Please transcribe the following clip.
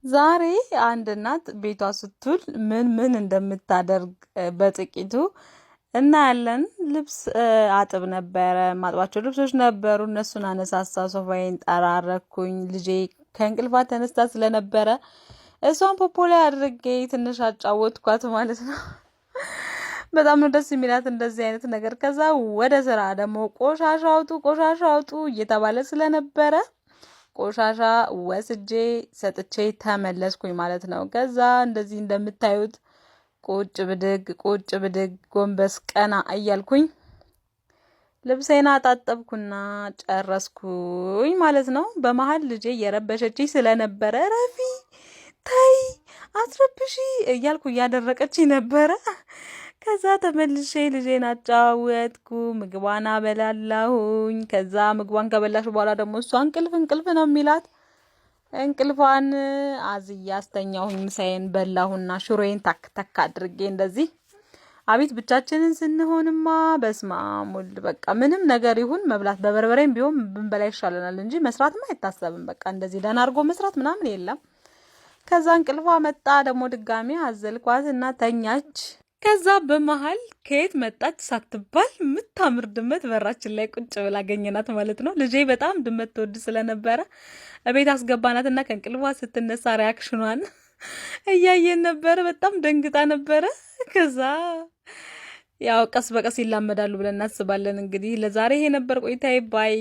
ዛሬ አንድ እናት ቤቷ ስትውል ምን እንደምታደርግ በጥቂቱ እናያለን። ልብስ አጥብ ነበረ። ማጥባቸው ልብሶች ነበሩ። እነሱን አነሳሳ፣ ሶፋዬን ጠራረኩኝ። ልጄ ከእንቅልፏ ተነስታ ስለነበረ እሷን ፖፖ ላይ አድርጌ ትንሽ አጫወትኳት ማለት ነው። በጣም ነው ደስ የሚላት እንደዚህ አይነት ነገር። ከዛ ወደ ስራ ደግሞ ቆሻሻ አውጡ እየተባለ ስለነበረ ቆሻሻ ወስጄ ሰጥቼ ተመለስኩኝ ማለት ነው። ከዛ እንደዚህ እንደምታዩት ቁጭ ብድግ ጎንበስ ቀና እያልኩኝ ልብሴን አጣጠብኩና ጨረስኩኝ ማለት ነው። በመሀል ልጄ እየረበሸችኝ ስለነበረ ረፊ ታይ አትረብሺ እያልኩ እያደረቀችኝ ነበረ። ከዛ ተመልሼ ልጄን አጫወትኩ፣ ምግቧን አበላላሁኝ። ከዛ ምግቧን ከበላሽ በኋላ ደግሞ እሷ እንቅልፍ ነው የሚላት። እንቅልፏን አዝያ አስተኛሁኝ። ምሳዬን በላሁና ሽሮዬን ታክ አድርጌ እንደዚህ። አቤት ብቻችንን ስንሆንማ በስመአብ ወልድ፣ በቃ ምንም ነገር ይሁን መብላት በበርበሬም ቢሆን ብንበላ ይሻለናል እንጂ መስራትማ አይታሰብም። በቃ እንደዚህ ደህና አድርጎ መስራት ምናምን የለም። ከዛ እንቅልፏ መጣ። ደግሞ ድጋሚ አዘልኳትና ተኛች። ከዛ በመሃል ከየት መጣች ሳትባል የምታምር ድመት በራችን ላይ ቁጭ ብላ አገኘናት ማለት ነው። ልጄ በጣም ድመት ትወድ ስለነበረ እቤት አስገባናትና ከእንቅልፏ ስትነሳ ሪያክሽኗን እያየን ነበረ። በጣም ደንግጣ ነበረ። ከዛ ያው ቀስ በቀስ ይላመዳሉ ብለን እናስባለን። እንግዲህ ለዛሬ ይሄ ነበር ቆይታዬ። ባይ